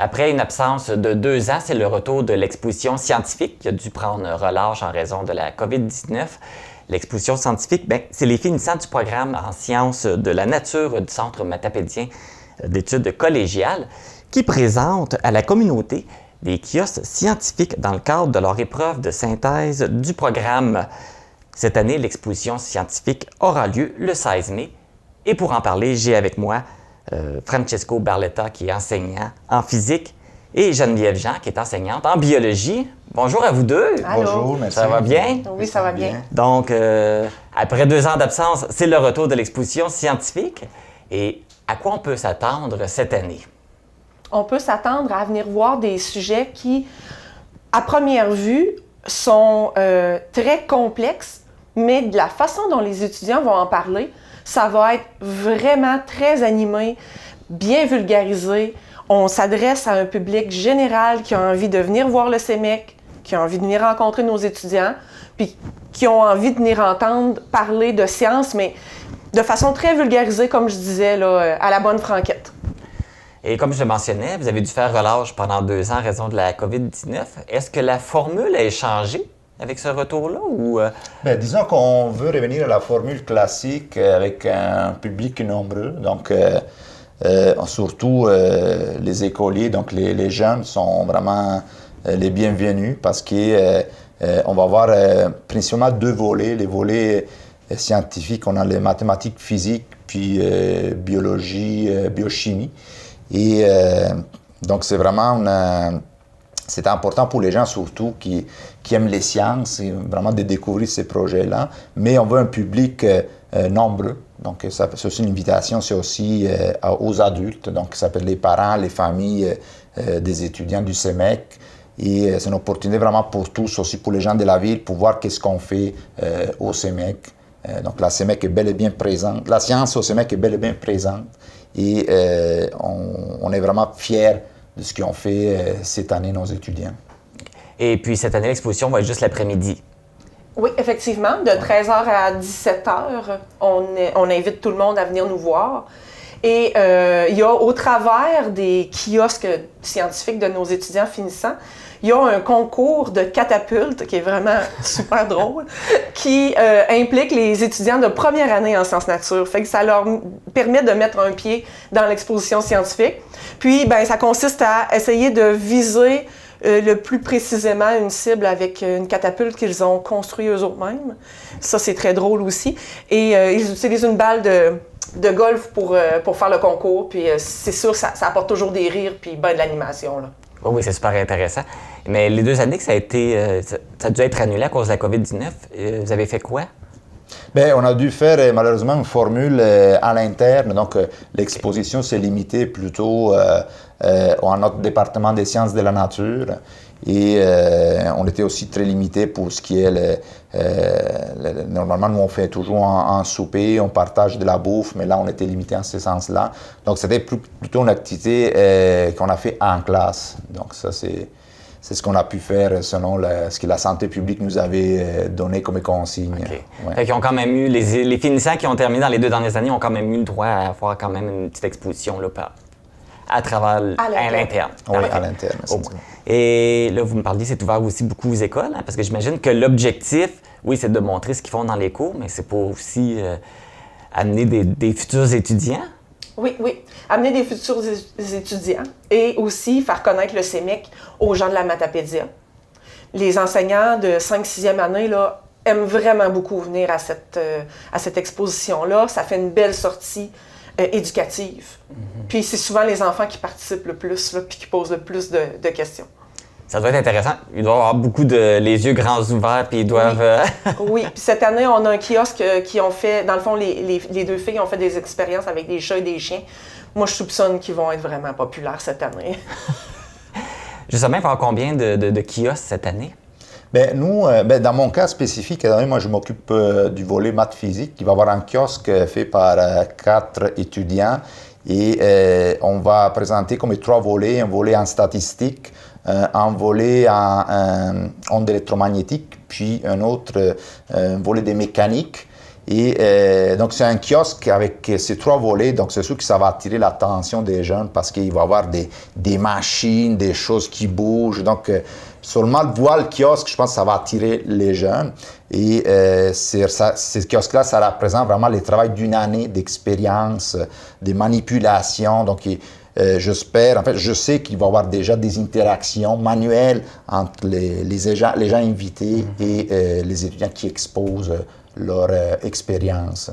Après une absence de 2 ans, c'est le retour de l'exposition scientifique qui a dû prendre relâche en raison de la COVID-19. L'exposition scientifique, c'est les finissants du programme en sciences de la nature du Centre matapédien d'études collégiales qui présentent à la communauté des kiosques scientifiques dans le cadre de leur épreuve de synthèse du programme. Cette année, l'exposition scientifique aura lieu le 16 mai. Et pour en parler, j'ai avec moi Francesco Barletta, qui est enseignant en physique, et Geneviève Jean, qui est enseignante en biologie. Bonjour à vous deux. Allô. Bonjour, merci. Ça va bien? Oui, ça va bien. Donc, après 2 ans d'absence, c'est le retour de l'exposition scientifique. Et à quoi on peut s'attendre cette année? On peut s'attendre à venir voir des sujets qui, à première vue, sont très complexes, mais de la façon dont les étudiants vont en parler, ça va être vraiment très animé, bien vulgarisé. On s'adresse à un public général qui a envie de venir voir le CEMEC, qui a envie de venir rencontrer nos étudiants, puis qui ont envie de venir entendre parler de science, mais de façon très vulgarisée, comme je disais, là, à la bonne franquette. Et comme je le mentionnais, vous avez dû faire relâche pendant 2 ans en raison de la COVID-19. Est-ce que la formule a changé avec ce retour-là? Ou Disons qu'on veut revenir à la formule classique avec un public nombreux. Donc, surtout les écoliers, donc les jeunes sont vraiment les bienvenus parce qu'on va avoir principalement 2 volets. Les volets scientifiques, on a les mathématiques, physique, puis biologie, biochimie. Et donc, c'est vraiment c'est important pour les gens surtout qui aiment les sciences, et vraiment de découvrir ces projets-là. Mais on veut un public nombreux. Donc, c'est aussi une invitation, c'est aussi aux adultes. Donc, ça s'appelle les parents, les familles des étudiants du CEMEC. Et c'est une opportunité vraiment pour tous, aussi pour les gens de la ville, pour voir qu'est-ce qu'on fait au CEMEC. Donc, la CEMEC est bel et bien présente. La science au CEMEC est bel et bien présente. Et on est vraiment fiers de ce qu'ils ont fait cette année, nos étudiants. Et puis, cette année, l'exposition va être juste l'après-midi. Oui, effectivement, de 13h à 17h, on invite tout le monde à venir nous voir. Et il y a, au travers des kiosques scientifiques de nos étudiants finissants, il y a un concours de catapultes qui est vraiment super drôle, qui implique les étudiants de première année en sciences nature. Fait que ça leur permet de mettre un pied dans l'exposition scientifique. Puis, ça consiste à essayer de viser le plus précisément une cible avec une catapulte qu'ils ont construite eux-mêmes. Ça, c'est très drôle aussi. Et ils utilisent une balle de golf pour faire le concours. Puis c'est sûr, ça apporte toujours des rires puis de l'animation, là. Oui, c'est super intéressant. Mais les 2 années que ça a dû être annulé à cause de la COVID-19, vous avez fait quoi? On a dû faire malheureusement une formule à l'interne. Donc, l'exposition s'est limitée plutôt à notre département des sciences de la nature. Et on était aussi très limité pour ce qui est normalement, nous, on fait toujours un souper, on partage de la bouffe, mais là, on était limité en ce sens-là. Donc, c'était plutôt une activité qu'on a fait en classe. Donc, ça, c'est ce qu'on a pu faire selon ce que la santé publique nous avait donné comme consigne. Okay. Ouais. Fait qu'ils ont quand même eu, les finissants qui ont terminé dans les 2 dernières années ont quand même eu le droit à avoir quand même une petite exposition là, à travers à l'interne. Oui, à l'interne. Et là, vous me parliez, c'est ouvert aussi beaucoup aux écoles, parce que j'imagine que l'objectif, oui, c'est de montrer ce qu'ils font dans les cours, mais c'est pour aussi amener des futurs étudiants. Oui. Amener des futurs étudiants et aussi faire connaître le CEMEC aux gens de la Matapédia. Les enseignants de 5e-6e année là, aiment vraiment beaucoup venir à cette exposition-là. Ça fait une belle sortie éducative. Mm-hmm. Puis c'est souvent les enfants qui participent le plus, là, puis qui posent le plus de questions. Ça doit être intéressant. Ils doivent avoir beaucoup les yeux grands ouverts, puis ils doivent... Oui, puis cette année, on a un kiosque qui ont fait, dans le fond, les 2 filles ont fait des expériences avec des chats et des chiens. Moi, je soupçonne qu'ils vont être vraiment populaires cette année. Justement, il va y avoir combien de kiosques cette année? Nous, dans mon cas spécifique, moi, je m'occupe du volet maths physique. Il va y avoir un kiosque fait par 4 étudiants et on va présenter comme 3 volets, un volet en statistique, un volet en ondes électromagnétiques, puis un autre volet de mécanique. Et donc, c'est un kiosque avec ces 3 volets. Donc, c'est sûr que ça va attirer l'attention des jeunes parce qu'il va y avoir des machines, des choses qui bougent. Donc, seulement de voir le kiosque, je pense que ça va attirer les jeunes. Et ce kiosque-là, ça représente vraiment le travail d'une année d'expérience, de manipulation. Donc, j'espère, en fait, je sais qu'il va y avoir déjà des interactions manuelles entre les gens invités et les étudiants qui exposent leur expérience.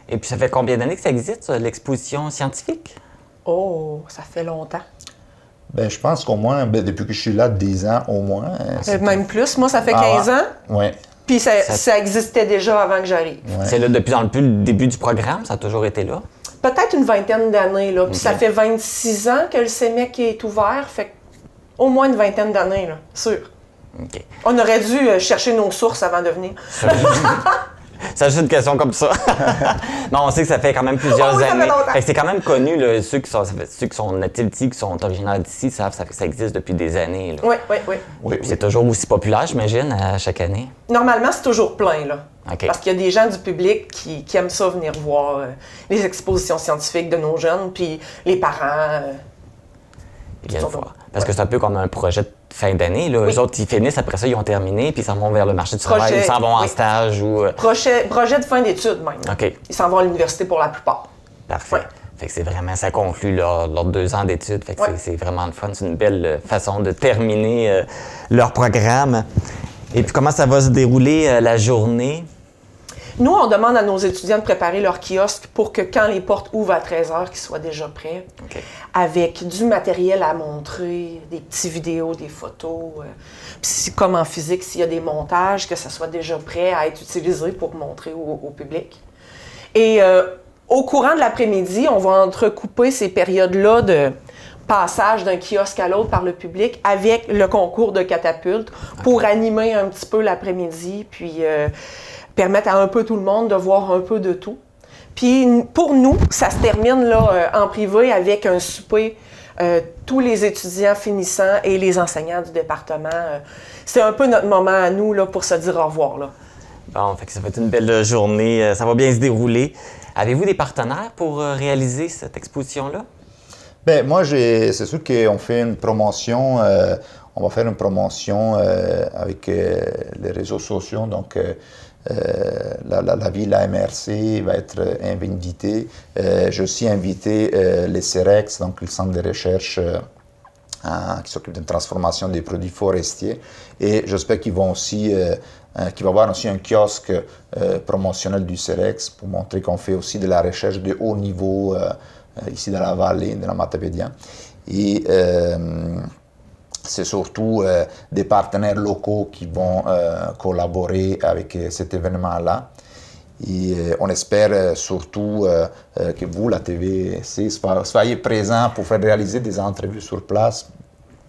Et puis, ça fait combien d'années que ça existe, l'exposition scientifique? Oh, ça fait longtemps. Ben, je pense qu'au moins, depuis que je suis là, 10 ans au moins. Même plus. Moi, ça fait 15 ans. Oui. Puis ça existait déjà avant que j'arrive. Ouais. C'est là depuis le début du programme? Ça a toujours été là? Peut-être une vingtaine d'années, là. Puis ça fait 26 ans que le CEMEC est ouvert. Fait au moins une vingtaine d'années, là. Sûr. OK. On aurait dû chercher nos sources avant de venir. C'est juste une question comme ça. Non, on sait que ça fait quand même plusieurs oui, ça fait années. longtemps. Fait que c'est quand même connu, là, ceux qui sont natifs d'ici, qui sont originaires d'ici, savent que ça existe depuis des années. Là. Oui. C'est toujours aussi populaire, j'imagine, à chaque année. Normalement, c'est toujours plein, là. OK. Parce qu'il y a des gens du public qui aiment ça venir voir les expositions scientifiques de nos jeunes, puis les parents. Ils viennent voir. Parce que c'est un peu comme un projet de fin d'année. Là. Eux autres, ils finissent, après ça, ils ont terminé, puis ils s'en vont vers le marché du travail, ils s'en vont en stage ou... Projet de fin d'études, même. OK. Ils s'en vont à l'université pour la plupart. Parfait. Ouais. Fait que c'est vraiment, ça conclut leurs 2 ans d'études. Fait que c'est vraiment le fun. C'est une belle façon de terminer leur programme. Et puis, comment ça va se dérouler la journée? Nous, on demande à nos étudiants de préparer leur kiosque pour que quand les portes ouvrent à 13h, qu'ils soient déjà prêts, avec du matériel à montrer, des petites vidéos, des photos. Puis comme en physique, s'il y a des montages, que ça soit déjà prêt à être utilisé pour montrer au public. Et au courant de l'après-midi, on va entrecouper ces périodes-là de passage d'un kiosque à l'autre par le public avec le concours de catapulte pour animer un petit peu l'après-midi, puis permettre à un peu tout le monde de voir un peu de tout. Puis pour nous, ça se termine là, en privé avec un souper, tous les étudiants finissants et les enseignants du département. C'est un peu notre moment à nous là, pour se dire au revoir. Là. Bon, fait que ça va être une belle journée. Ça va bien se dérouler. Avez-vous des partenaires pour réaliser cette exposition-là? Bien, moi, c'est sûr qu'on fait une promotion. On va faire une promotion avec les réseaux sociaux. Donc, la ville, la MRC, va être invitée. J'ai aussi invité les CEREX, donc le centre de recherche qui s'occupe de la transformation des produits forestiers. Et j'espère qu'ils vont aussi, qu'il va y avoir aussi un kiosque promotionnel du CEREX pour montrer qu'on fait aussi de la recherche de haut niveau ici dans la vallée de la Matapédia. Et c'est surtout des partenaires locaux qui vont collaborer avec cet événement-là. Et on espère surtout que vous, la TVC, soyez présents pour faire réaliser des entrevues sur place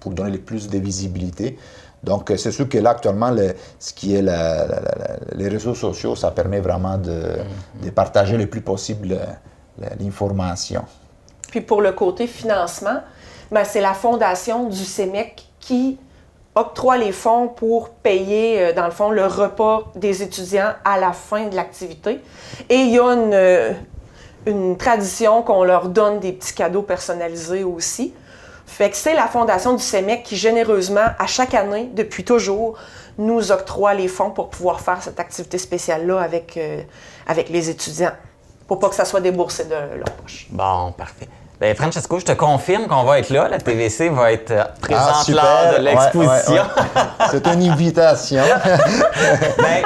pour donner le plus de visibilité. Donc, c'est sûr que là, actuellement, ce qui est les réseaux sociaux, ça permet vraiment de partager le plus possible l'information. Puis pour le côté financement, ben c'est la fondation du CEMEC qui octroie les fonds pour payer, dans le fond, le repas des étudiants à la fin de l'activité. Et il y a une tradition qu'on leur donne des petits cadeaux personnalisés aussi. Fait que c'est la fondation du CEMEC qui, généreusement, à chaque année, depuis toujours, nous octroie les fonds pour pouvoir faire cette activité spéciale-là avec les étudiants, pour pas que ça soit déboursé de leur poche. Bon, parfait. Bien, Francesco, je te confirme qu'on va être là. La TVC va être présente lors de l'exposition. Ouais. C'est une invitation. Ben,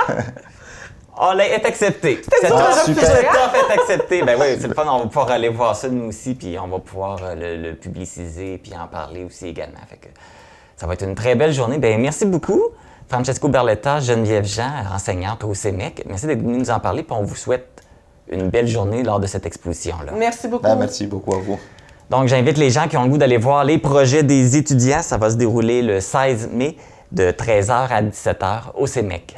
on est accepté. Cette offre est acceptée. Ben oui, c'est le fun. On va pouvoir aller voir ça nous aussi, puis on va pouvoir le publiciser, puis en parler aussi également. Fait que ça va être une très belle journée. Ben merci beaucoup, Francesco Berletta, Geneviève Jean, enseignante au CEMEC. Merci d'être venu nous en parler, puis on vous souhaite une belle journée lors de cette exposition-là. Merci beaucoup. Ben, merci beaucoup à vous. Donc, j'invite les gens qui ont le goût d'aller voir les projets des étudiants. Ça va se dérouler le 16 mai de 13h à 17h au CEMEC.